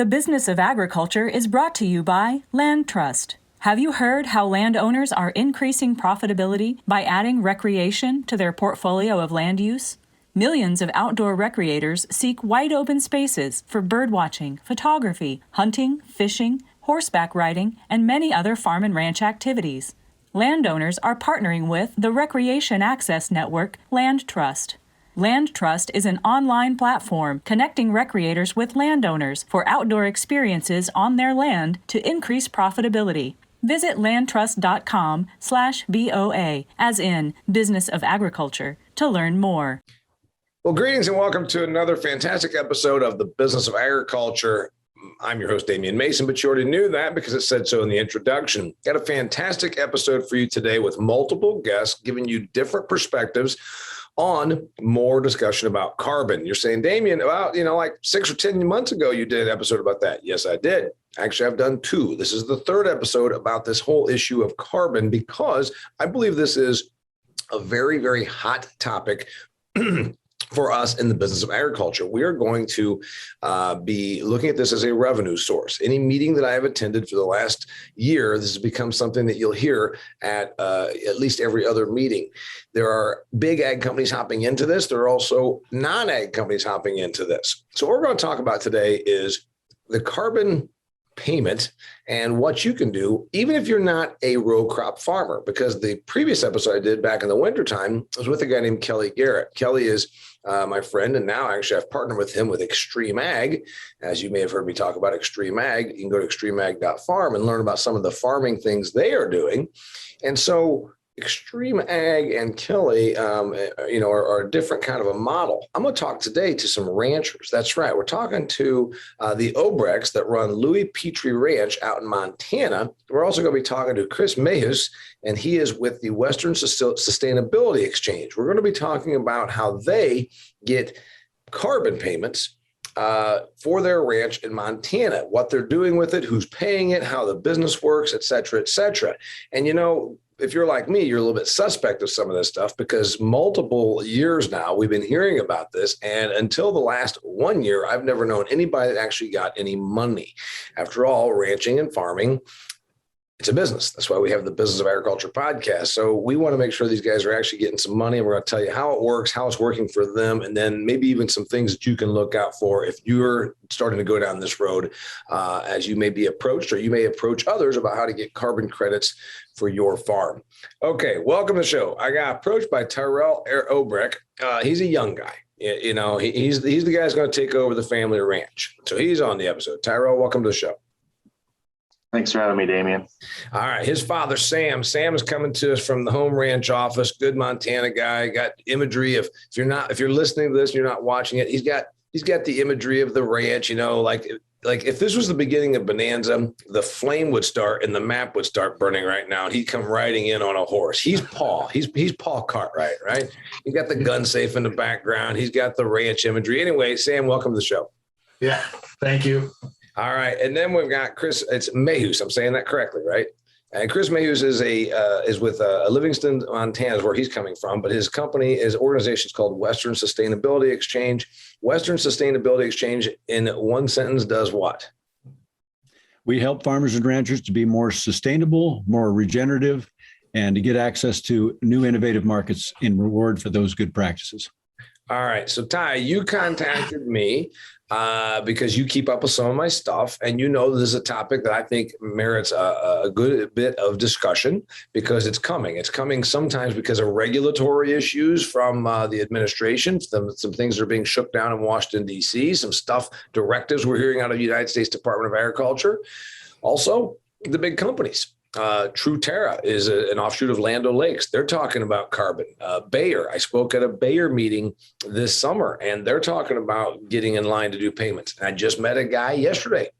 The Business of Agriculture is brought to you by Land Trust. Have you heard how landowners are increasing profitability by adding recreation to their portfolio of land use? Millions of outdoor recreators seek wide-open spaces for birdwatching, photography, hunting, fishing, horseback riding, and many other farm and ranch activities. Landowners are partnering with the Recreation Access Network, Land Trust. Land Trust is an online platform connecting recreators with landowners for outdoor experiences on their land to increase profitability. Visit landtrust.com/BOA, as in Business of Agriculture, to learn more. Well, greetings and welcome to another fantastic episode of the Business of Agriculture. I'm your host, Damian Mason, but you already knew that because it said so in the introduction. Got a fantastic episode for you today with multiple guests giving you different perspectives on more discussion about carbon. You're saying, Damian, about, like 6 or 10 months ago, you did an episode about that. Yes, I did. Actually, I've done 2. This is the 3rd episode about this whole issue of carbon because I believe this is a very, very hot topic for us in the business of agriculture. We are going to be looking at this as a revenue source. Any meeting that I have attended for the last year, this has become something that you'll hear at least every other meeting. There are big ag companies hopping into this. There are also non-ag companies hopping into this. So what we're going to talk about today is the carbon payment and what you can do, even if you're not a row crop farmer, because the previous episode I did back in the wintertime was with a guy named Kelly Garrett. Kelly is my friend, and now actually I've partnered with him with Extreme Ag. As you may have heard me talk about Extreme Ag, you can go to extremeag.farm and learn about some of the farming things they are doing. And so Extreme Ag and Kelly, are a different kind of a model. I'm going to talk today to some ranchers. That's right. We're talking to the Obrechts that run Louis Petrie Ranch out in Montana. We're also going to be talking to Chris Mehus, and he is with the Western Sustainability Exchange. We're going to be talking about how they get carbon payments for their ranch in Montana, what they're doing with it, who's paying it, how the business works, et cetera, et cetera. And, if you're like me, you're a little bit suspect of some of this stuff because multiple years now we've been hearing about this. And until the last 1 year, I've never known anybody that actually got any money. After all, ranching and farming, it's a business. That's why we have the Business of Agriculture podcast. So we want to make sure these guys are actually getting some money. And we're going to tell you how it works, how it's working for them, and then maybe even some things that you can look out for if you're starting to go down this road as you may be approached, or you may approach others about how to get carbon credits for your farm. Okay, welcome to the show. I got approached by Tyrel Obrecht. He's a young guy. He's the guy that's going to take over the family ranch. So he's on the episode. Tyrel, welcome to the show. Thanks for having me, Damian. All right. His father, Sam is coming to us from the home ranch office. Good Montana guy. Got imagery of, if you're listening to this and you're not watching it, he's got the imagery of the ranch, like if this was the beginning of Bonanza, the flame would start and the map would start burning right now. And he'd come riding in on a horse. He's Paul. He's Paul Cartwright, right? He's got the gun safe in the background. He's got the ranch imagery. Anyway, Sam, welcome to the show. Yeah. Thank you. All right. And then we've got Chris. It's Mehus. I'm saying that correctly, right? And Chris Mehus is with Livingston, Montana, is where he's coming from. But his organization is called Western Sustainability Exchange. Western Sustainability Exchange, in one sentence, does what? We help farmers and ranchers to be more sustainable, more regenerative, and to get access to new innovative markets in reward for those good practices. All right. So, Ty, you contacted me because you keep up with some of my stuff, and this is a topic that I think merits a good bit of discussion because it's coming. It's coming sometimes because of regulatory issues from the administration. Some things are being shook down in Washington, D.C., some directives we're hearing out of the United States Department of Agriculture. Also, the big companies. Terra is an offshoot of Land O'Lakes. They're talking about carbon. Bayer, I spoke at a Bayer meeting this summer, and they're talking about getting in line to do payments. And I just met a guy yesterday,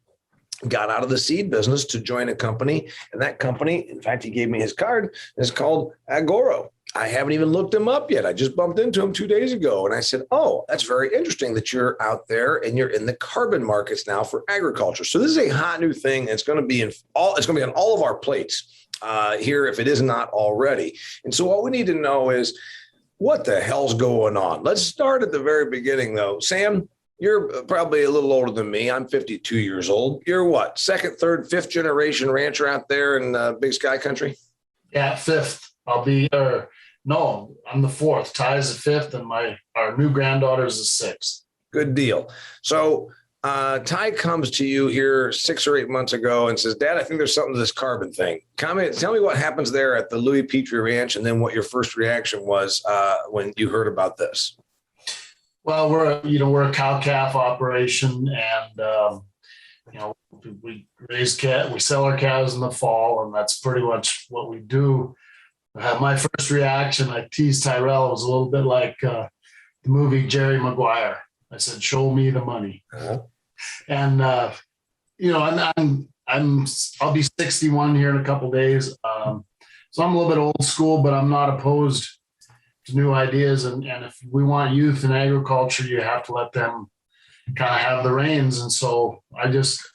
got out of the seed business to join a company. And that company, in fact, he gave me his card, is called Agoro. I haven't even looked him up yet. I just bumped into him 2 days ago. And I said, oh, that's very interesting that you're out there and you're in the carbon markets now for agriculture. So this is a hot new thing. And it's going to be on all of our plates here if it is not already. And so what we need to know is what the hell's going on? Let's start at the very beginning, though. Sam, You're probably a little older than me. I'm 52 years old. You're what, second, third, fifth generation rancher out there in Big Sky Country? Yeah, fifth. No, I'm the fourth. Ty is the fifth, and our new granddaughter is the sixth. Good deal. So Ty comes to you here 6 or 8 months ago and says, Dad, I think there's something to this carbon thing. Tell me what happens there at the Louis Petrie Ranch, and then what your first reaction was when you heard about this. Well, we're a cow-calf operation, and we we sell our cows in the fall, and that's pretty much what we do. My first reaction, I teased Tyrel, was a little bit like the movie Jerry Maguire. I said, "Show me the money." Uh-huh. And I'll be 61 here in a couple of days, so I'm a little bit old school, but I'm not opposed to new ideas. And if we want youth in agriculture, you have to let them kind of have the reins. And so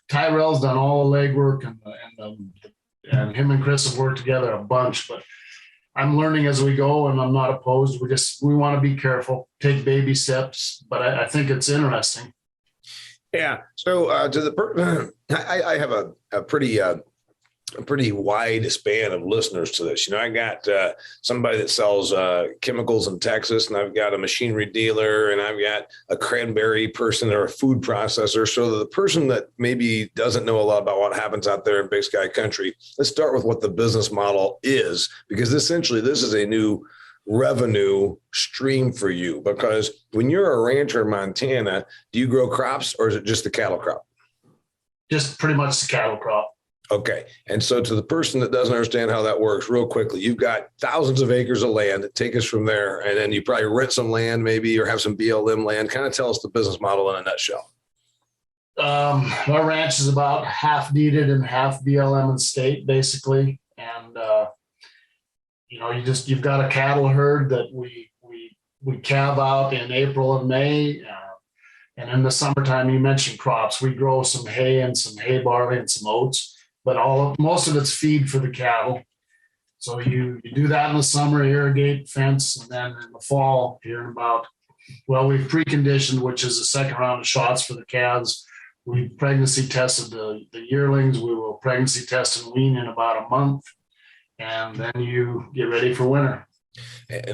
Tyrel's done all the legwork, and him and Chris have worked together a bunch, but I'm learning as we go, and I'm not opposed. We want to be careful, take baby steps, but I think it's interesting. Yeah. So I have a pretty wide span of listeners to this. I got somebody that sells chemicals in Texas, and I've got a machinery dealer, and I've got a cranberry person or a food processor. So the person that maybe doesn't know a lot about what happens out there in Big Sky Country, let's start with what the business model is, because essentially this is a new revenue stream for you. Because when you're a rancher in Montana, do you grow crops, or is it just the cattle crop? Just pretty much the cattle crop. Okay. And so to the person that doesn't understand how that works, real quickly, you've got thousands of acres of land. Take us from there. And then you probably rent some land maybe, or have some BLM land. Kind of tell us the business model in a nutshell. Our ranch is about half deeded and half BLM and state, basically. And, you've got a cattle herd that we calve out in April and May. And in the summertime, you mentioned crops. We grow some hay and some hay barley and some oats. But most of it's feed for the cattle. So you do that in the summer, irrigate, fence, and then in the fall, we've preconditioned, which is the second round of shots for the calves. We pregnancy tested the yearlings. We will pregnancy test and wean in about a month, and then you get ready for winter.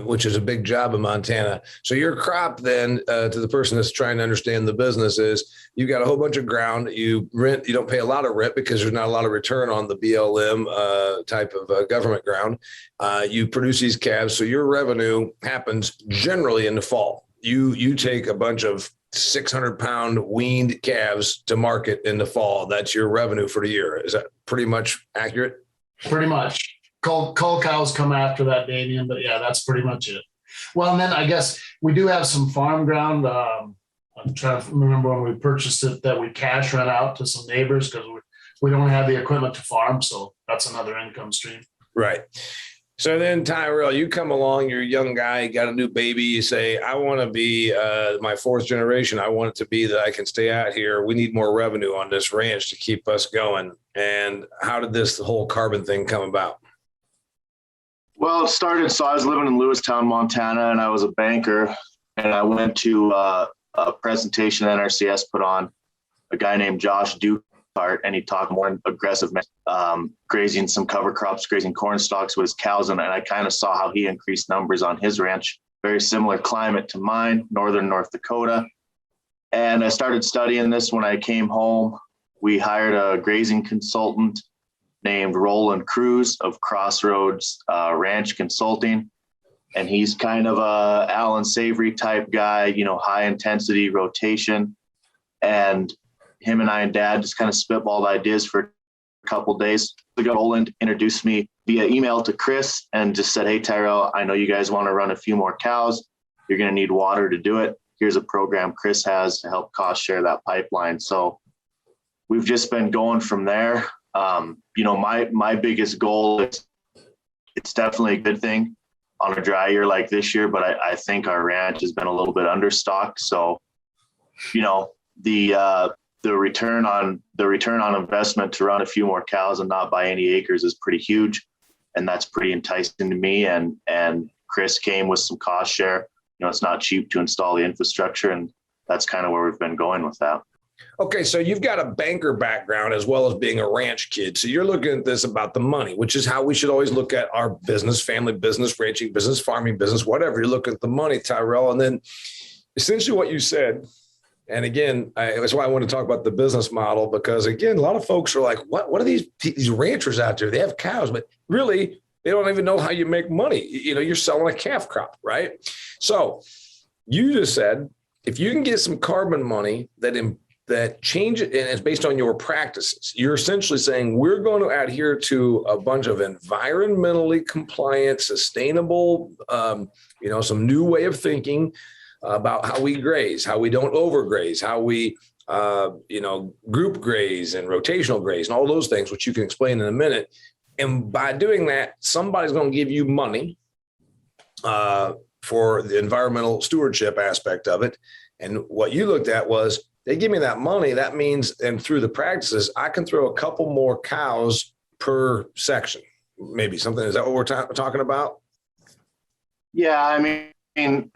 Which is a big job in Montana. So your crop then, to the person that's trying to understand the business, is you've got a whole bunch of ground you rent. You don't pay a lot of rent because there's not a lot of return on the BLM type of government ground. You produce these calves. So your revenue happens generally in the fall. You take a bunch of 600-pound weaned calves to market in the fall. That's your revenue for the year. Is that pretty much accurate? Pretty much. Cull cows come after that, Damian, but yeah, that's pretty much it. Well, and then I guess we do have some farm ground. I'm trying to remember when we purchased it that we cash rent out to some neighbors because we don't have the equipment to farm. So that's another income stream. Right. So then, Tyrel, you come along, you're a young guy, you got a new baby. You say, I want to be my fourth generation. I want it to be that I can stay out here. We need more revenue on this ranch to keep us going. And how did the whole carbon thing come about? Well, it started, so I was living in Lewistown, Montana, and I was a banker, and I went to a presentation NRCS put on, a guy named Josh Dukart, and he talked more aggressive, grazing some cover crops, grazing corn stalks with his cows, and I kind of saw how he increased numbers on his ranch. Very similar climate to mine, northern North Dakota. And I started studying this when I came home. We hired a grazing consultant named Roland Cruz of Crossroads Ranch Consulting. And he's kind of a Alan Savory type guy, high intensity rotation. And him and I and Dad just kind of spitballed ideas for a couple of days. Roland introduced me via email to Chris and just said, hey, Tyrel, I know you guys want to run a few more cows. You're going to need water to do it. Here's a program Chris has to help cost share that pipeline. So we've just been going from there. My biggest goal is, it's definitely a good thing on a dry year like this year, but I think our ranch has been a little bit understocked. So, the return on investment to run a few more cows and not buy any acres is pretty huge. And that's pretty enticing to me. And Chris came with some cost share. It's not cheap to install the infrastructure, and that's kind of where we've been going with that. Okay, so you've got a banker background as well as being a ranch kid. So you're looking at this about the money, which is how we should always look at our business, family business, ranching business, farming business, whatever. You're looking at the money, Tyrel. And then essentially what you said, and again, that's why I want to talk about the business model, because again, a lot of folks are like, what are these ranchers out there? They have cows, but really they don't even know how you make money. You're selling a calf crop, right? So you just said, if you can get some carbon money that change it, and it's based on your practices, you're essentially saying we're going to adhere to a bunch of environmentally compliant, sustainable, some new way of thinking about how we graze, how we don't overgraze, how we, group graze and rotational graze and all those things, which you can explain in a minute. And by doing that, somebody's going to give you money for the environmental stewardship aspect of it. And what you looked at was, they give me that money. That means, and through the practices, I can throw a couple more cows per section, maybe something. Is that what we're talking about? Yeah, I mean,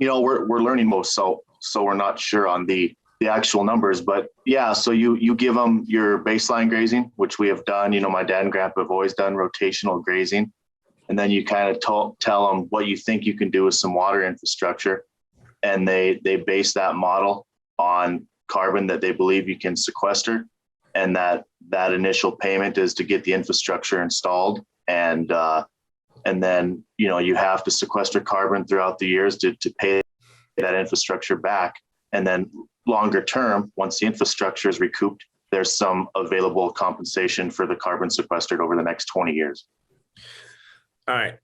we're learning most, so we're not sure on the actual numbers, but yeah. So you give them your baseline grazing, which we have done. My dad and grandpa have always done rotational grazing, and then you kind of tell them what you think you can do with some water infrastructure, and they base that model on carbon that they believe you can sequester, and that initial payment is to get the infrastructure installed, and then you have to sequester carbon throughout the years to pay that infrastructure back, and then longer term, once the infrastructure is recouped, there's some available compensation for the carbon sequestered over the next 20 years. All right,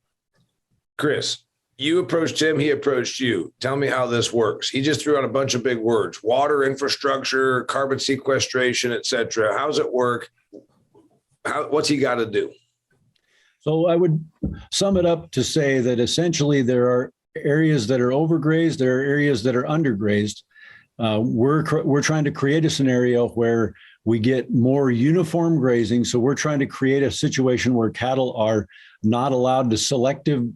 Chris. You approached him, he approached you. Tell me how this works. He just threw out a bunch of big words: water infrastructure, carbon sequestration, et cetera. How's it work? What's he got to do? So I would sum it up to say that essentially there are areas that are overgrazed, there are areas that are undergrazed. We're trying to create a scenario where we get more uniform grazing. So we're trying to create a situation where cattle are not allowed to selectively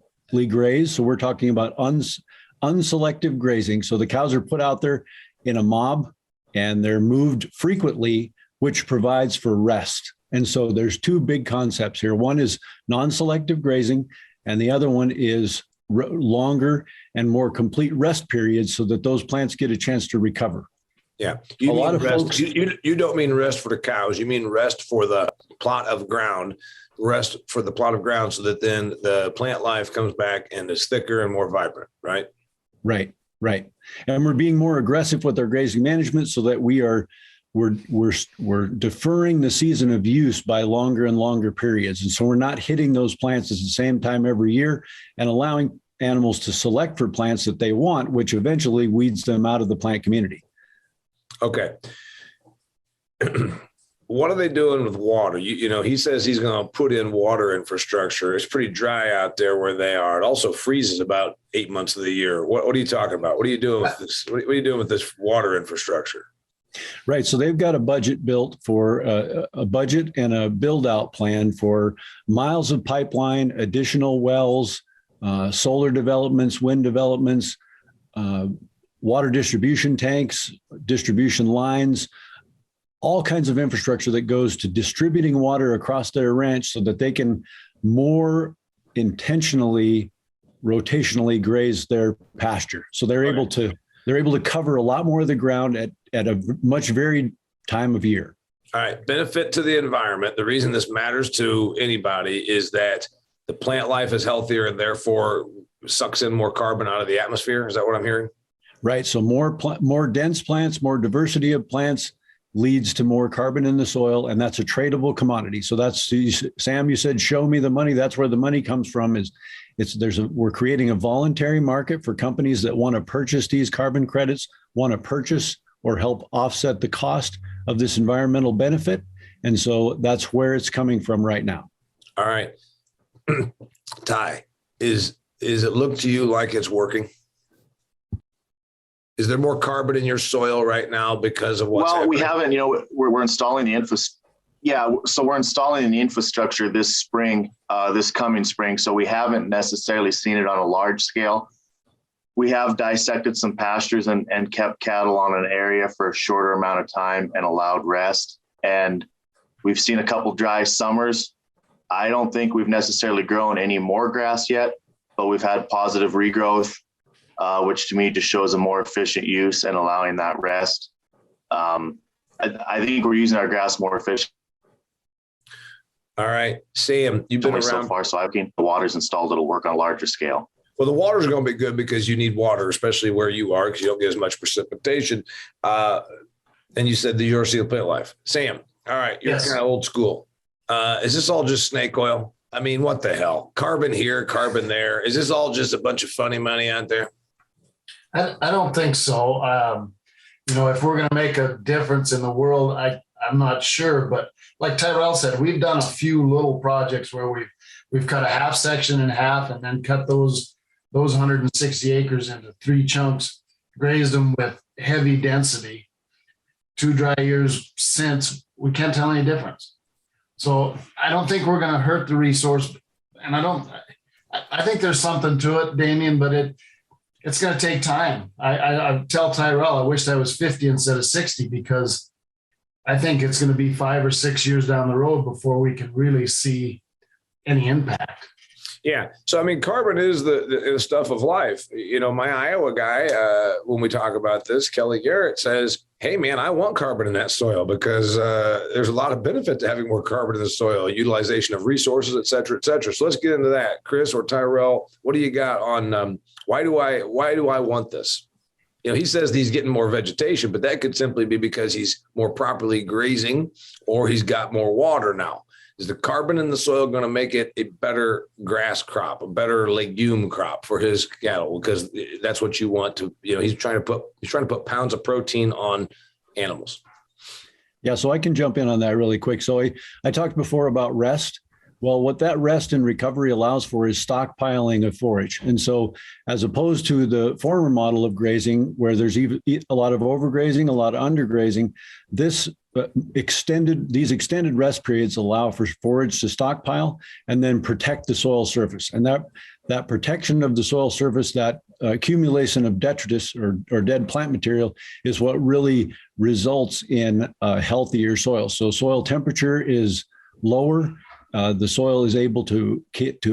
graze. So we're talking about unselective grazing. So the cows are put out there in a mob and they're moved frequently, which provides for rest. And so there's two big concepts here. One is non-selective grazing, and the other one is longer and more complete rest periods so that those plants get a chance to recover. Yeah. You don't mean rest for the cows. You mean rest for the plot of ground. Rest for the plot of ground so that then the plant life comes back and is thicker and more vibrant, right? Right. And we're being more aggressive with our grazing management so that we're deferring the season of use by longer and longer periods. And so we're not hitting those plants at the same time every year and allowing animals to select for plants that they want, which eventually weeds them out of the plant community. Okay. What are they doing with water? He says he's going to put in water infrastructure. It's pretty dry out there where they are. It also freezes about 8 months of the year. What are you talking about? What are you doing with this? What are you doing with this water infrastructure? Right. So they've got a budget built for a budget and a build out plan for miles of pipeline, additional wells, solar developments, wind developments, water distribution tanks, distribution lines, all kinds of infrastructure that goes to distributing water across their ranch so that they can more intentionally, rotationally graze their pasture. So they're able to cover a lot more of the ground at a much varied time of year. All right. Benefit to the environment. The reason this matters to anybody is that the plant life is healthier and therefore sucks in more carbon out of the atmosphere. Is that what I'm hearing? Right. So more dense plants, more diversity of plants leads to more carbon in the soil, and that's a tradable commodity. So that's, Sam, you said, show me the money. That's where the money comes from. We're creating a voluntary market for companies that want to purchase these carbon credits, want to purchase or help offset the cost of this environmental benefit. And so that's where it's coming from right now. All right. Ty, is it look to you like it's working? Is there more carbon in your soil right now because of what's happening? We haven't, we're installing the infrastructure. Yeah. So we're installing the infrastructure this spring, this coming spring. So we haven't necessarily seen it on a large scale. we have dissected some pastures and kept cattle on an area for a shorter amount of time and allowed rest. And we've seen a couple dry summers. I don't think we've necessarily grown any more grass yet, but we've had positive regrowth, which to me just shows a more efficient use and allowing that rest. I think we're using our grass more efficient. All right, Sam, you've been around so far, so I've the water's installed. It'll work on a larger scale. Well, the water's going to be good because you need water, especially where you are, because you don't get as much precipitation. And you said the University of Plant Life. Sam, all right, you're Yes. kind of old school. Is this all just snake oil? I mean, what the hell? Carbon here, carbon there. Is this all just a bunch of funny money out there? I don't think so. If we're going to make a difference in the world, I'm not sure. But like Tyrel said, we've done a few little projects where we've cut a half section in half and then cut those 160 acres into 3 chunks, grazed them with heavy density. 2 dry years since, we can't tell any difference. So I don't think we're going to hurt the resource. And I think there's something to it, Damian, but it's going to take time. I tell Tyrel, I wish I was 50 instead of 60, because I think it's going to be 5 or 6 years down the road before we can really see any impact. Yeah. So, I mean, carbon is the stuff of life. My Iowa guy, when we talk about this, Kelly Garrett says, hey, man, I want carbon in that soil because there's a lot of benefit to having more carbon in the soil, utilization of resources, et cetera, et cetera. So let's get into that. Chris or Tyrel, what do you got on why do I want this? He says he's getting more vegetation, but that could simply be because he's more properly grazing or he's got more water now. Is the carbon in the soil going to make it a better grass crop, a better legume crop for his cattle? Because that's what you want to, he's trying to put pounds of protein on animals. Yeah, so I can jump in on that really quick. So I talked before about rest. Well, what that rest and recovery allows for is stockpiling of forage. And so as opposed to the former model of grazing, where there's a lot of overgrazing, a lot of undergrazing, these extended rest periods allow for forage to stockpile and then protect the soil surface. And that protection of the soil surface, that accumulation of detritus or dead plant material, is what really results in a healthier soil. So soil temperature is lower. The soil is able to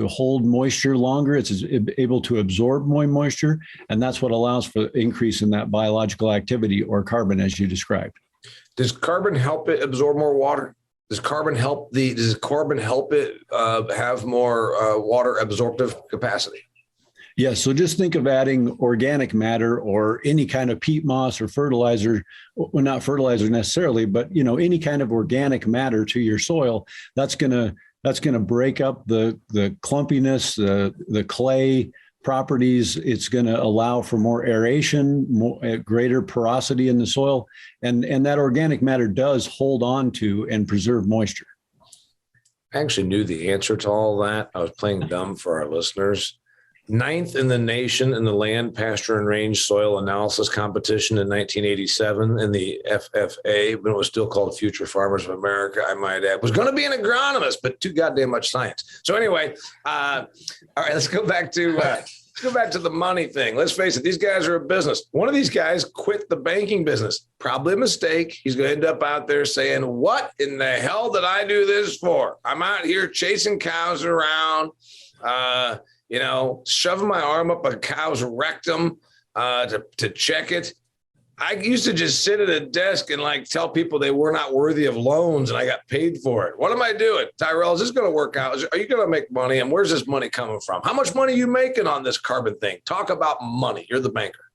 hold moisture longer. It's able to absorb more moisture, and that's what allows for increase in that biological activity or carbon, as you described. Does carbon help it absorb more water? Does carbon help it have more water absorptive capacity? Yes. So just think of adding organic matter or any kind of peat moss or fertilizer, well, not fertilizer necessarily, but any kind of organic matter to your soil. That's going to break up the clumpiness, the clay properties. It's going to allow for more aeration, greater porosity in the soil, and that organic matter does hold on to and preserve moisture. I actually knew the answer to all that. I was playing dumb for our listeners. 9th in the nation in the Land, Pasture, and Range Soil Analysis Competition in 1987 in the FFA, when it was still called Future Farmers of America, I might add. Was going to be an agronomist, but too goddamn much science. So anyway, all right, let's go back to the money thing. Let's face it, these guys are a business. One of these guys quit the banking business. Probably a mistake. He's going to end up out there saying, what in the hell did I do this for? I'm out here chasing cows around, shoving my arm up a cow's rectum to check it. I used to just sit at a desk and tell people they were not worthy of loans, and I got paid for it. What am I doing? Tyrel, is this going to work out? Are you going to make money? And where's this money coming from? How much money are you making on this carbon thing? Talk about money. You're the banker.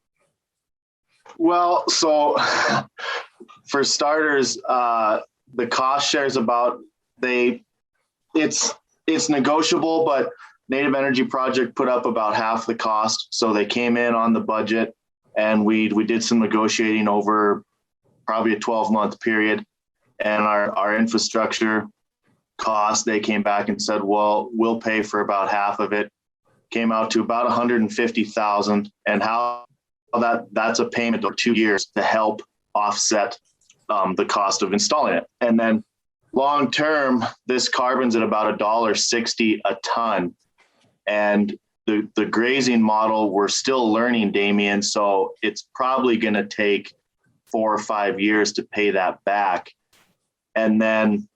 Well, so for starters, the cost share is it's negotiable, but Native Energy Project put up about half the cost. So they came in on the budget, and we did some negotiating over probably a 12-month period. And our infrastructure cost, they came back and said, well, we'll pay for about half of it. Came out to about $150,000. And how that's a payment of 2 years to help offset the cost of installing it. And then long term, this carbon's at about $1.60 a ton. And the grazing model, we're still learning, Damian. So it's probably going to take 4 or 5 years to pay that back. And then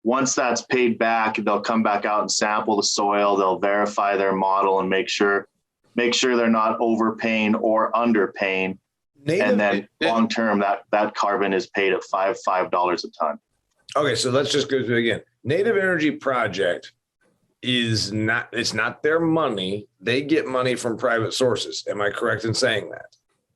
once that's paid back, they'll come back out and sample the soil. They'll verify their model and make sure they're not overpaying or underpaying. And then long term, that carbon is paid at $5 a ton. Okay, so let's just go through it again. Native Energy Project it's not their money. They get money from private sources. Am I correct in saying that?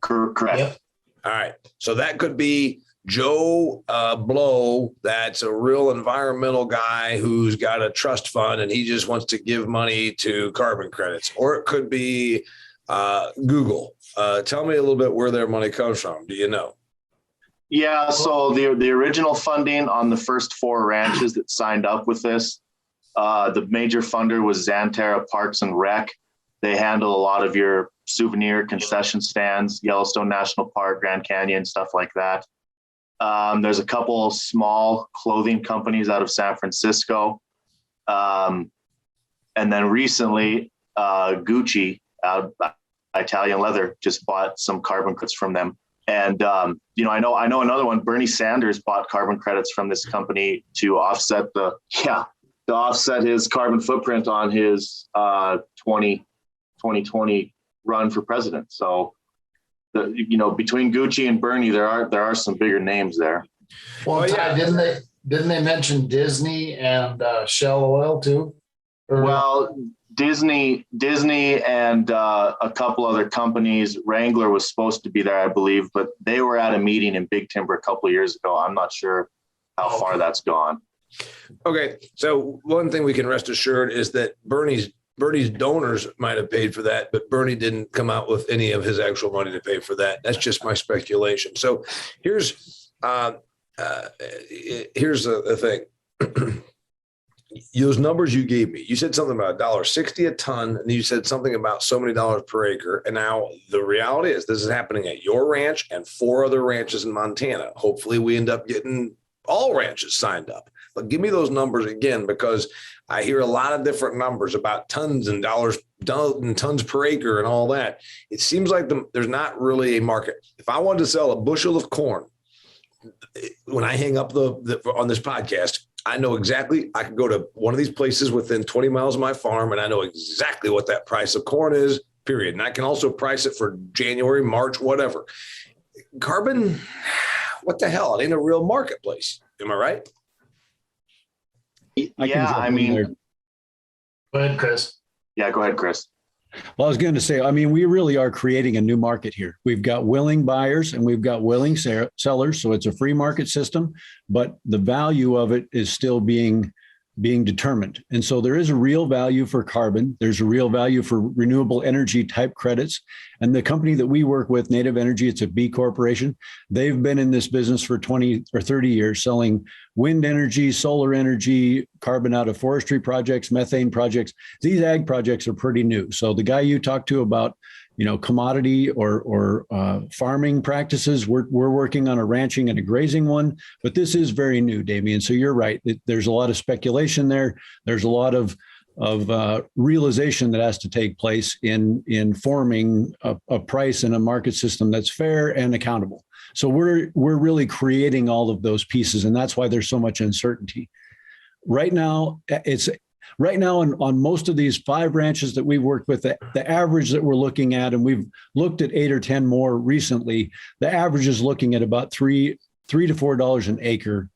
Correct. Yep. All right. So that could be Joe Blow. That's a real environmental guy who's got a trust fund and he just wants to give money to carbon credits. Or it could be Google. Tell me a little bit where their money comes from. Do you know? Yeah. So the original funding on the first 4 ranches that signed up with this, the major funder was Xanterra Parks and Rec. They handle a lot of your souvenir concession stands, Yellowstone National Park, Grand Canyon, stuff like that. There's a couple small clothing companies out of San Francisco. And then recently, Gucci, Italian leather, just bought some carbon credits from them. And, I know another one, Bernie Sanders bought carbon credits from this company to offset his carbon footprint on his 2020 run for president. So, between Gucci and Bernie, there are some bigger names there. Well, Ty, didn't they mention Disney and Shell Oil too? Well, Disney and a couple other companies. Wrangler was supposed to be there, I believe, but they were at a meeting in Big Timber a couple of years ago. I'm not sure how far that's gone. Okay, so one thing we can rest assured is that Bernie's donors might have paid for that, but Bernie didn't come out with any of his actual money to pay for that. That's just my speculation. So here's the thing. Those numbers you gave me, you said something about $1.60 a ton, and you said something about so many dollars per acre. And now the reality is this is happening at your ranch and 4 other ranches in Montana. Hopefully we end up getting all ranches signed up. But give me those numbers again, because I hear a lot of different numbers about tons and tons per acre and all that. It seems like there's not really a market. If I wanted to sell a bushel of corn, when I hang up on this podcast, I know exactly, I can go to one of these places within 20 miles of my farm and I know exactly what that price of corn is, period. And I can also price it for January, March, whatever. Carbon, what the hell? It ain't a real marketplace. Am I right? Go ahead, Chris. Yeah, go ahead, Chris. Well, I was going to say, we really are creating a new market here. We've got willing buyers and we've got willing sellers. So it's a free market system, but the value of it is still being determined. And so there is a real value for carbon. There's a real value for renewable energy type credits. And the company that we work with, Native Energy, it's a B corporation. They've been in this business for 20 or 30 years, selling wind energy, solar energy, carbon out of forestry projects, methane projects. These ag projects are pretty new. So the guy you talked to about, commodity or farming practices, we're working on a ranching and a grazing one, but this is very new, Damian. So you're right. There's a lot of speculation there. There's a lot of realization that has to take place in forming a price and a market system that's fair and accountable. So we're really creating all of those pieces, and that's why there's so much uncertainty. Right now, on most of these 5 ranches that we've worked with, the average that we're looking at, and we've looked at 8 or 10 more recently, the average is looking at about $3 to $4 an acre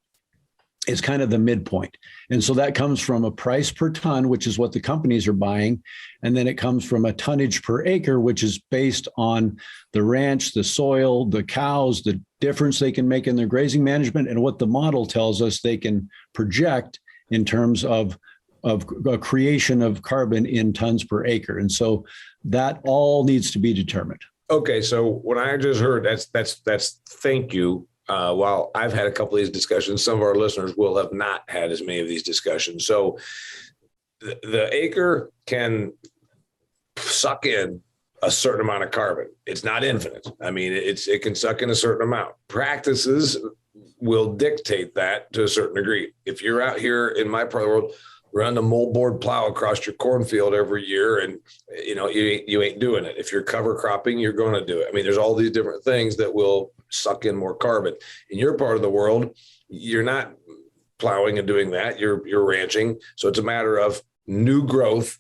is kind of the midpoint. And so that comes from a price per ton, which is what the companies are buying. And then it comes from a tonnage per acre, which is based on the ranch, the soil, the cows, the difference they can make in their grazing management, and what the model tells us they can project in terms of a creation of carbon in tons per acre. And so that all needs to be determined. Okay. So what I just heard, that's thank you. While I've had a couple of these discussions, some of our listeners will have not had as many of these discussions. So the acre can suck in a certain amount of carbon. It's not infinite. It can suck in a certain amount. Practices will dictate that to a certain degree. If you're out here in my part of the world run the moldboard plow across your cornfield every year, and you ain't doing it. If you're cover cropping, you're going to do it. I mean, there's all these different things that will suck in more carbon. In your part of the world, you're not plowing and doing that. You're ranching, so it's a matter of new growth,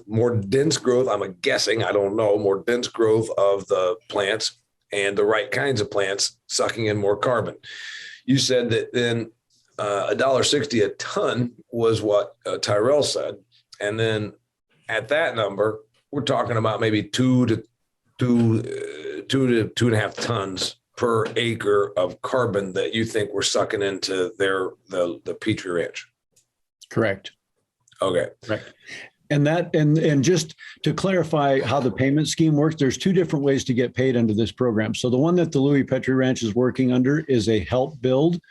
more dense growth. I'm guessing, I don't know, more dense growth of the plants and the right kinds of plants sucking in more carbon. You said that then $1.60 a ton was what Tyrel said. And then at that number, we're talking about maybe 2 to 2.5 tons per acre of carbon that you think we're sucking into the Petrie Ranch. Correct. Okay. Right. And just to clarify how the payment scheme works, there's two different ways to get paid under this program. So the one that the Louis Petrie Ranch is working under is a help build.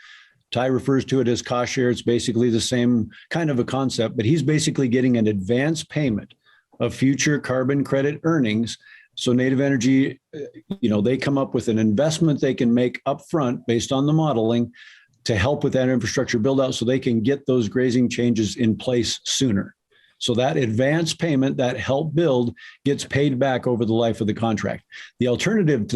Ty refers to it as cost share. It's basically the same kind of a concept, but he's basically getting an advance payment of future carbon credit earnings. So Native Energy, they come up with an investment they can make upfront based on the modeling to help with that infrastructure build out so they can get those grazing changes in place sooner. So that advance payment, that help build, gets paid back over the life of the contract. The alternative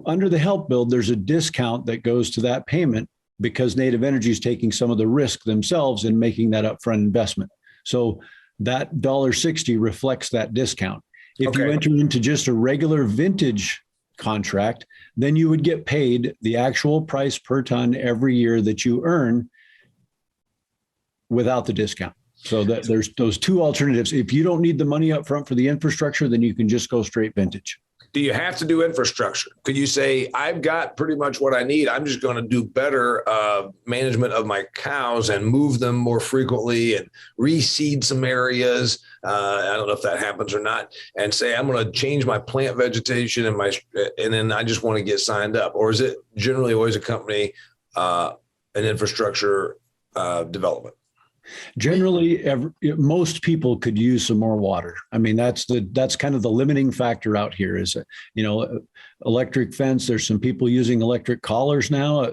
under the help build, there's a discount that goes to that payment because Native Energy is taking some of the risk themselves in making that upfront investment. So that $1.60 reflects that discount. If you enter into just a regular vintage contract, then you would get paid the actual price per ton every year that you earn without the discount. So that there's those two alternatives. If you don't need the money up front for the infrastructure, then you can just go straight vintage. Do you have to do infrastructure? Could you say, I've got pretty much what I need. I'm just going to do better management of my cows and move them more frequently and reseed some areas. I don't know if that happens or not. And say, I'm going to change my plant vegetation and then I just want to get signed up. Or is it generally always accompany an infrastructure development? Generally, most people could use some more water. I mean, that's kind of the limiting factor out here is, electric fence. There's some people using electric collars now,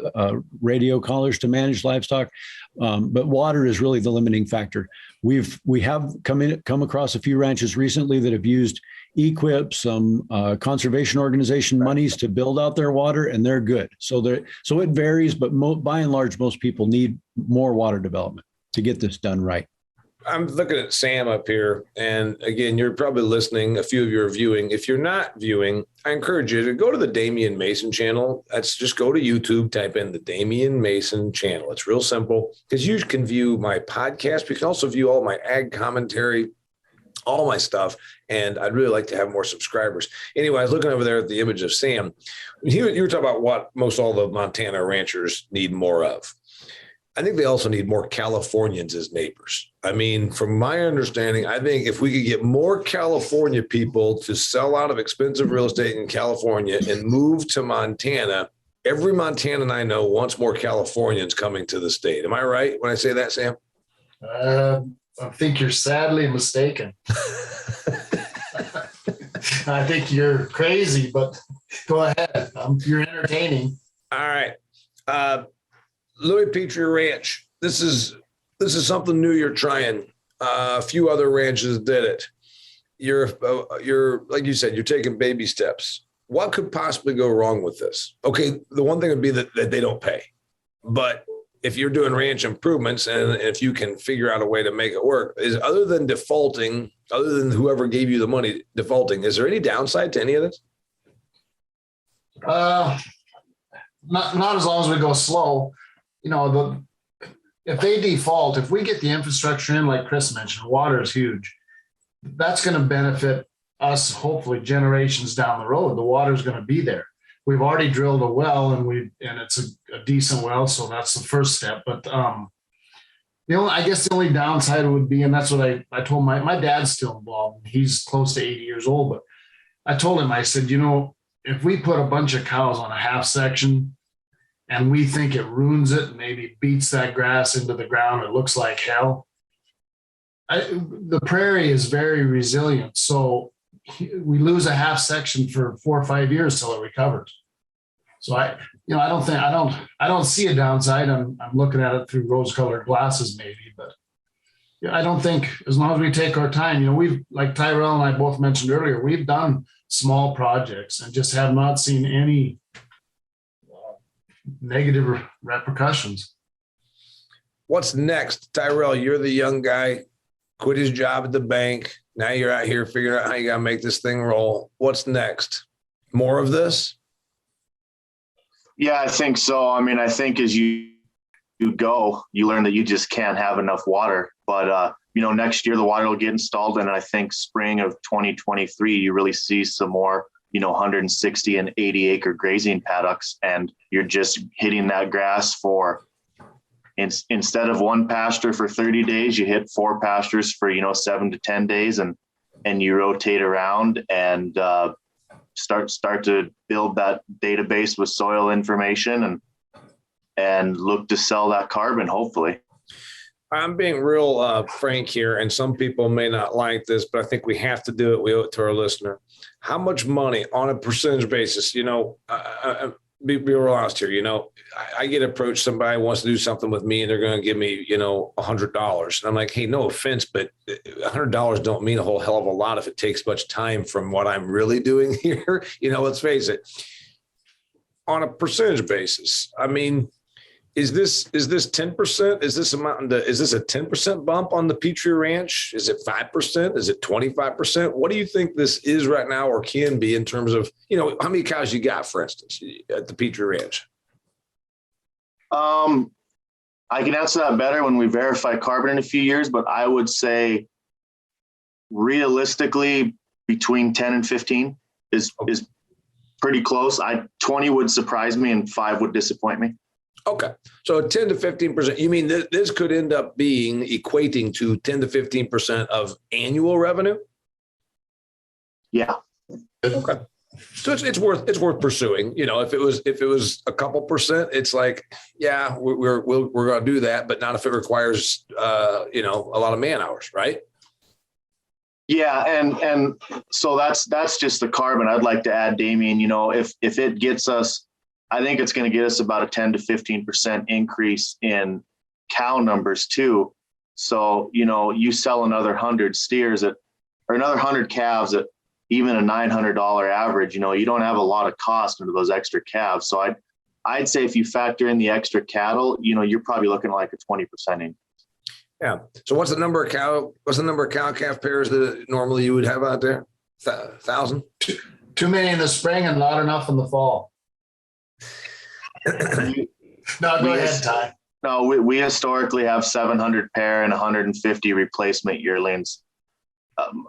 radio collars to manage livestock. But water is really the limiting factor. We have come across a few ranches recently that have used EQIP, some conservation organization monies to build out their water, and they're good. So it varies, but by and large, most people need more water development to get this done right. I'm looking at Sam up here. And again, you're probably listening. A few of you are viewing. If you're not viewing, I encourage you to go to the Damian Mason channel. That's just go to YouTube, type in the Damian Mason channel. It's real simple because you can view my podcast. But you can also view all my ag commentary, all my stuff. And I'd really like to have more subscribers. Anyway, I was looking over there at the image of Sam. You were talking about what most all the Montana ranchers need more of. I think they also need more Californians as neighbors. I mean, from my understanding, I think if we could get more California people to sell out of expensive real estate in California and move to Montana, every Montanan I know wants more Californians coming to the state. Am I right when I say that, Sam? I think you're sadly mistaken. I think you're crazy, but go ahead. You're entertaining. All right. Louis Petrie Ranch. This is something new you're trying. A few other ranches did it. You're like you said, you're taking baby steps. What could possibly go wrong with this? Okay, the one thing would be that they don't pay. But if you're doing ranch improvements and if you can figure out a way to make it work, other than whoever gave you the money defaulting, is there any downside to any of this? Not as long as we go slow. If they default, if we get the infrastructure in, like Chris mentioned, water is huge. That's going to benefit us, hopefully, generations down the road. The water is going to be there. We've already drilled a well, and it's a decent well, so that's the first step. But I guess the only downside would be, and that's what I told my dad's still involved. He's close to 80 years old, but I told him, I said, if we put a bunch of cows on a half section, and we think it ruins it, maybe beats that grass into the ground, it looks like hell. The prairie is very resilient. So we lose a half section for 4 or 5 years till it recovers. So I don't see a downside. I'm looking at it through rose-colored glasses, maybe, but yeah, I don't think, as long as we take our time, we've, like Tyrel and I both mentioned earlier, we've done small projects and just have not seen any negative repercussions. What's next? Tyrel, you're the young guy, quit his job at the bank. Now you're out here figuring out how you got to make this thing roll. What's next? More of this? Yeah, I think so. I mean, I think as you go, you learn that you just can't have enough water. But, next year the water will get installed. And I think spring of 2023, you really see some more, 160 and 80 acre grazing paddocks. And you're just hitting that grass for, instead of one pasture for 30 days, you hit 4 pastures for, 7 to 10 days and you rotate around and start to build that database with soil information and look to sell that carbon, hopefully. I'm being real frank here, and some people may not like this, but I think we have to do it. We owe it to our listener. How much money on a percentage basis, be real honest here. I get approached, somebody wants to do something with me and they're going to give me, $100. And I'm like, hey, no offense, but $100 don't mean a whole hell of a lot if it takes much time from what I'm really doing here. Let's face it. On a percentage basis, I mean, is this 10%? Is this a 10% bump on the Petrie Ranch? Is it 5%? Is it 25%? What do you think this is right now or can be in terms of, how many cows you got, for instance, at the Petrie Ranch? I can answer that better when we verify carbon in a few years, but I would say realistically between 10 and 15 is pretty close. 20 would surprise me and 5 would disappoint me. Okay. So 10 to 15%, you mean this could end up equating to 10 to 15% of annual revenue? Yeah. Okay. So it's worth pursuing. If it was a couple percent, it's like, yeah, we're going to do that, but not if it requires, a lot of man hours, right? Yeah. And so that's just the carbon. I'd like to add, Damian, if it gets us, I think it's going to get us about a 10 to 15% increase in cow numbers too. So, you sell another 100 steers or another 100 calves at even a $900 average, you don't have a lot of cost into those extra calves. So I'd say if you factor in the extra cattle, you're probably looking at like a 20% increase. Yeah. So what's the number of cow calf pairs that normally you would have out there? 1,000? Too many in the spring and not enough in the fall. No, go ahead, Ty. No, we historically have 700 pair and 150 replacement yearlings.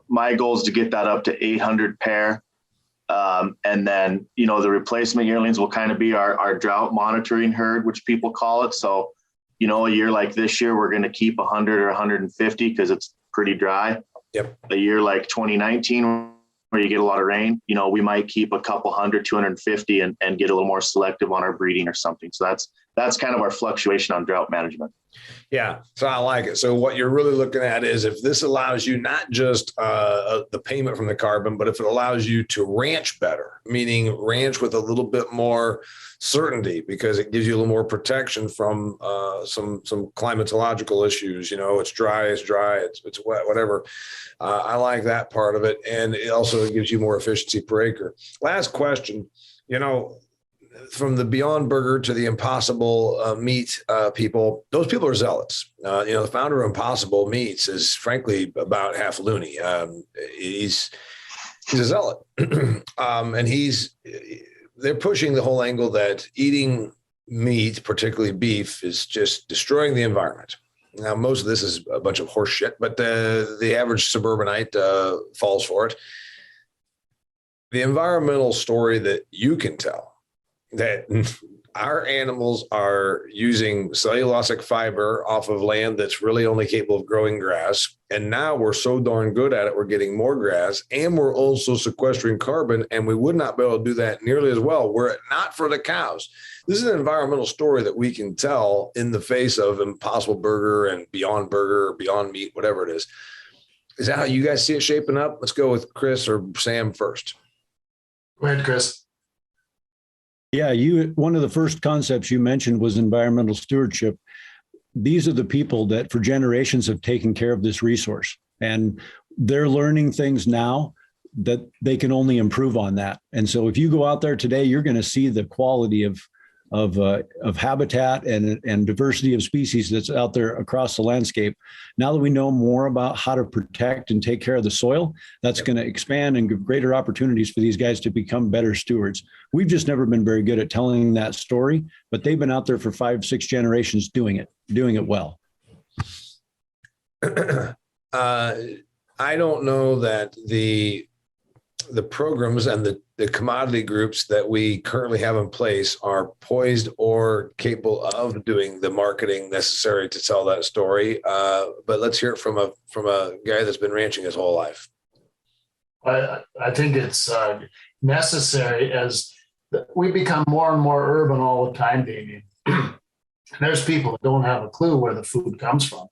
My goal is to get that up to 800 pair. And then, the replacement yearlings will kind of be our drought monitoring herd, which people call it. So, a year like this year, we're going to keep 100 or 150 because it's pretty dry. Yep. A year like 2019, where you get a lot of rain, we might keep a couple 100, 250 and get a little more selective on our breeding or something. So that's kind of our fluctuation on drought management. Yeah. So I like it. So what you're really looking at is if this allows you not just the payment from the carbon, but if it allows you to ranch better, meaning ranch with a little bit more certainty because it gives you a little more protection from some climatological issues. It's dry, it's wet, whatever. I like that part of it. And it also gives you more efficiency per acre. Last question, from the Beyond Burger to the Impossible Meat people, those people are zealots. The founder of Impossible Meats is frankly about half loony. He's a zealot. And they're pushing the whole angle that eating meat, particularly beef, is just destroying the environment. Now, most of this is a bunch of horse shit, but the average suburbanite falls for it. The environmental story that you can tell that our animals are using cellulosic fiber off of land that's really only capable of growing grass. And now we're so darn good at it, we're getting more grass and we're also sequestering carbon. And we would not be able to do that nearly as well were it not for the cows. This is an environmental story that we can tell in the face of Impossible Burger and Beyond Burger or Beyond Meat, whatever it is. Is that how you guys see it shaping up? Let's go with Chris or Sam first. Go ahead, Chris. Yeah, one of the first concepts you mentioned was environmental stewardship. These are the people that for generations have taken care of this resource, and they're learning things now that they can only improve on that. And so if you go out there today, you're going to see the quality of habitat and diversity of species that's out there across the landscape. Now that we know more about how to protect and take care of the soil, that's going to expand and give greater opportunities for these guys to become better stewards. We've just never been very good at telling that story, but they've been out there for 5-6 generations doing it well. I don't know that the programs and the commodity groups that we currently have in place are poised or capable of doing the marketing necessary to tell that story. But let's hear it from a guy that's been ranching his whole life. I think it's necessary as we become more and more urban all the time, Damian. There's people that don't have a clue where the food comes from.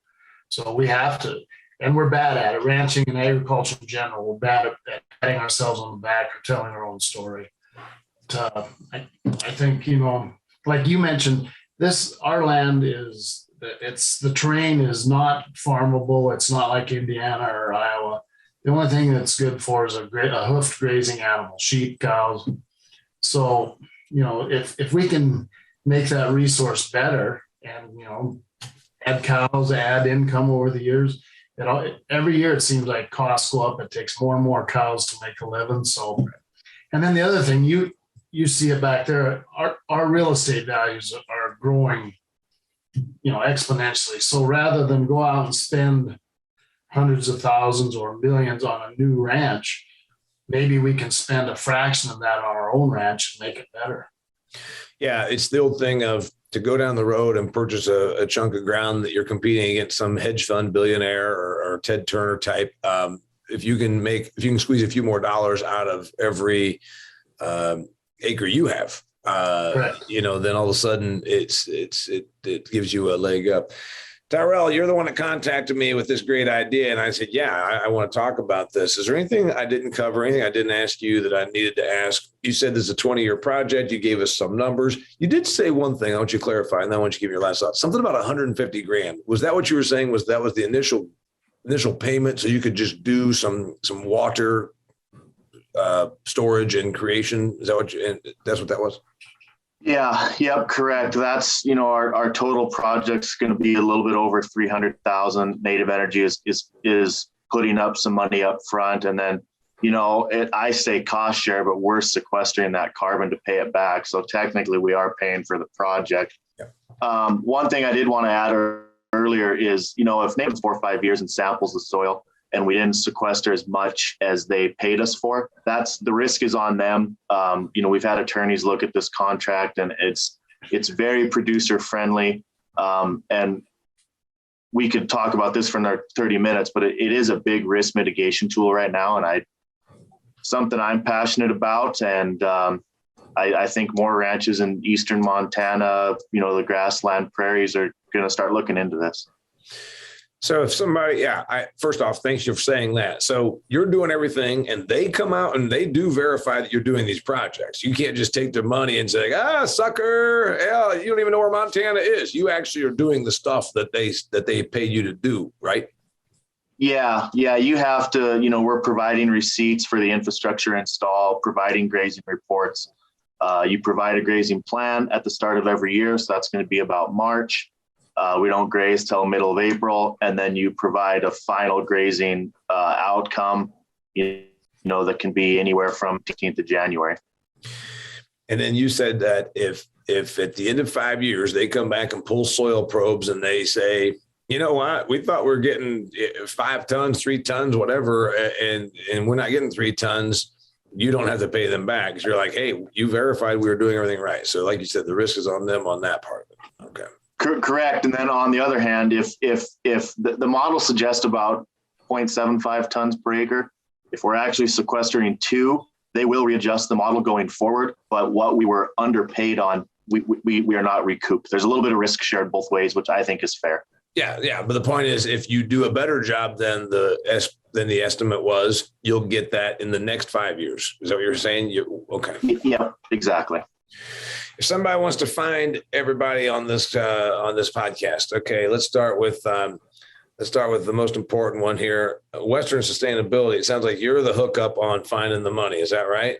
So we have to, and we're bad at it. Ranching and agriculture in general, we're bad at patting ourselves on the back or telling our own story. But, I think, like you mentioned, our land the terrain is not farmable. It's not like Indiana or Iowa. The only thing that's good for is a hoofed grazing animal, sheep, cows. So, if we can make that resource better and, add cows, add income over the years, every year it seems like costs go up. It takes more and more cows to make a living. So, and then the other thing, you see it back there, our real estate values are growing, exponentially. So rather than go out and spend hundreds of thousands or millions on a new ranch, maybe we can spend a fraction of that on our own ranch and make it better. Yeah, it's the old thing of to go down the road and purchase a chunk of ground that you're competing against some hedge fund billionaire or Ted Turner type. If you can squeeze a few more dollars out of every acre you have, then all of a sudden it gives you a leg up. Tyrel, you're the one that contacted me with this great idea. And I said, yeah, I want to talk about this. Is there anything I didn't cover, anything I didn't ask you that I needed to ask? You said this is a 20-year project. You gave us some numbers. You did say one thing. I want you to clarify, and then I want you to give your last thought. Something about $150,000. Was that what you were saying? Was the initial payment so you could just do some water storage and creation? Is that that's what that was? Yeah, yep, correct. That's, our total project's going to be a little bit over 300,000. Native Energy is putting up some money up front. And then, I say cost share, but we're sequestering that carbon to pay it back. So technically we are paying for the project. Yeah. One thing I did want to add earlier is, if Native's 4 or 5 years and samples the soil, and we didn't sequester as much as they paid us for, the risk is on them. We've had attorneys look at this contract, and it's very producer friendly. And we could talk about this for another 30 minutes, but it is a big risk mitigation tool right now. And something I'm passionate about. And I think more ranches in eastern Montana, the grassland prairies are going to start looking into this. So if somebody, first off, thanks you for saying that. So you're doing everything and they come out and they do verify that you're doing these projects. You can't just take their money and say, sucker, you don't even know where Montana is. You actually are doing the stuff that they pay you to do, right? Yeah. You have to, we're providing receipts for the infrastructure install, providing grazing reports. You provide a grazing plan at the start of every year. So that's going to be about March. We don't graze till middle of April, and then you provide a final grazing outcome, that can be anywhere from 15th of January. And then you said that if at the end of 5 years they come back and pull soil probes and they say, you know what, we thought we were getting 5 tons, 3 tons, whatever, and we're not getting 3 tons, you don't have to pay them back because you're like, hey, you verified we were doing everything right. So like you said, the risk is on them on that part of it. Okay. Correct. And then on the other hand, if the model suggests about 0.75 tons per acre, if we're actually sequestering 2, they will readjust the model going forward. But what we were underpaid on, we are not recouped. There's a little bit of risk shared both ways, which I think is fair. Yeah. But the point is, if you do a better job than the estimate was, you'll get that in the next 5 years. Is that what you're saying? Okay. Yeah, exactly. If somebody wants to find everybody on this podcast, okay, let's start with the most important one here, Western Sustainability. It sounds like you're the hookup on finding the money. Is that right?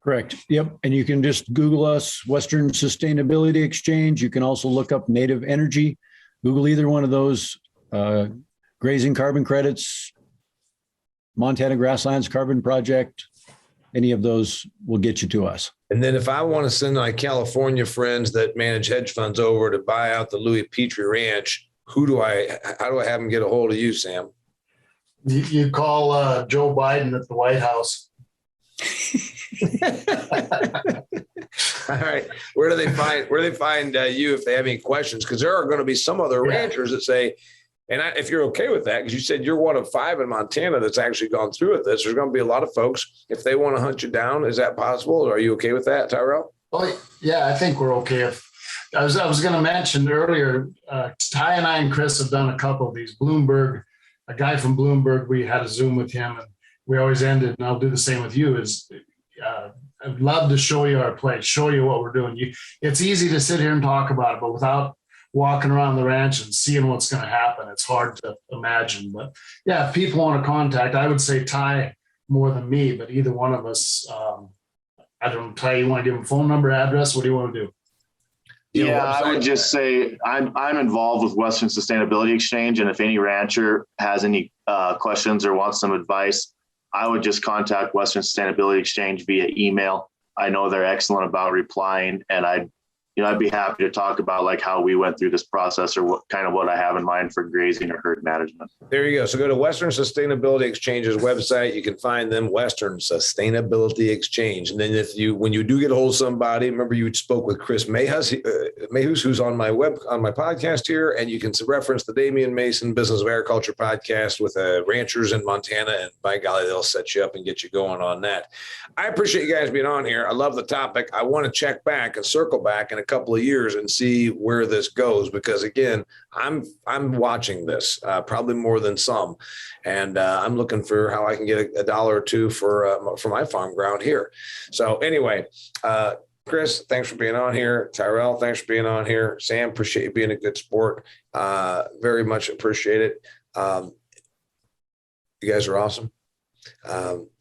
Correct. Yep. And you can just Google us, Western Sustainability Exchange. You can also look up Native Energy. Google either one of those, grazing carbon credits, Montana Grasslands Carbon Project. Any of those will get you to us. And then if I want to send my California friends that manage hedge funds over to buy out the Louis Petrie Ranch, how do I have them get a hold of you, Sam? You call Joe Biden at the White House. All right. Where do they find you if they have any questions? Because there are going to be some other ranchers that say, and if you're okay with that, because you said you're one of 5 in Montana that's actually gone through with this, there's going to be a lot of folks. If they want to hunt you down, is that possible? Or are you okay with that, Tyrel? Oh, yeah, I think we're okay. I was going to mention earlier, Ty and I and Chris have done a couple of these. Bloomberg, a guy from Bloomberg, we had a Zoom with him, and we always ended, and I'll do the same with you, is I'd love to show you our place, show you what we're doing. It's easy to sit here and talk about it, but without walking around the ranch and seeing what's going to happen, it's hard to imagine. But yeah, if people want to contact, I would say Ty more than me, but either one of us, I don't know, Ty, you want to give them phone number, address? What do you want to do? Yeah, I would just say I'm involved with Western Sustainability Exchange, and if any rancher has any questions or wants some advice, I would just contact Western Sustainability Exchange via email. I know they're excellent about replying, and I'd be happy to talk about like how we went through this process or what I have in mind for grazing or herd management. There you go. So go to Western Sustainability Exchange's website. You can find them, Western Sustainability Exchange. And then when you do get a hold of somebody, remember you spoke with Chris Mehus, who's on my podcast here, and you can reference the Damian Mason Business of Agriculture podcast with ranchers in Montana, and by golly, they'll set you up and get you going on that. I appreciate you guys being on here. I love the topic. I want to check back and circle back in a couple of years and see where this goes, because again, I'm watching this probably more than some, and I'm looking for how I can get a dollar or two for my farm ground here. So anyway, Chris, thanks for being on here. Tyrel, thanks for being on here. Sam, appreciate you being a good sport. Very much appreciate it. You guys are awesome.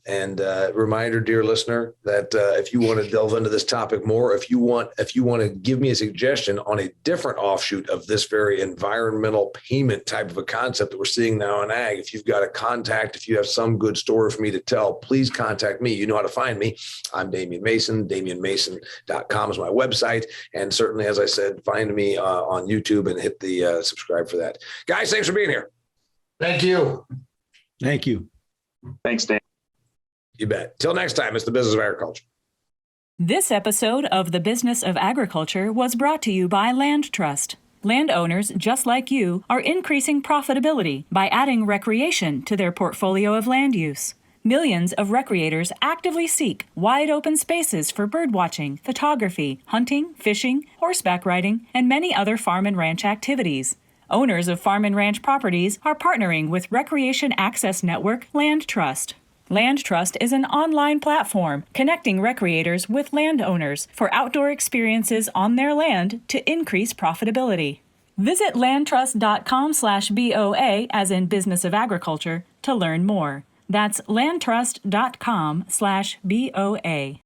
And reminder, dear listener, that if you want to delve into this topic more, if you want to give me a suggestion on a different offshoot of this very environmental payment type of a concept that we're seeing now in ag, if you've got a contact, if you have some good story for me to tell, please contact me. You know how to find me. I'm Damian Mason. DamianMason.com is my website. And certainly, as I said, find me on YouTube and hit the subscribe for that. Guys, thanks for being here. Thank you. Thank you. Thanks, Dan. You bet. Till next time, it's the Business of Agriculture. This episode of The Business of Agriculture was brought to you by Land Trust. Landowners, just like you, are increasing profitability by adding recreation to their portfolio of land use. Millions of recreators actively seek wide open spaces for birdwatching, photography, hunting, fishing, horseback riding, and many other farm and ranch activities. Owners of farm and ranch properties are partnering with Recreation Access Network Land Trust. Land Trust is an online platform connecting recreators with landowners for outdoor experiences on their land to increase profitability. Visit landtrust.com/BOA, as in Business of Agriculture, to learn more. That's landtrust.com/BOA.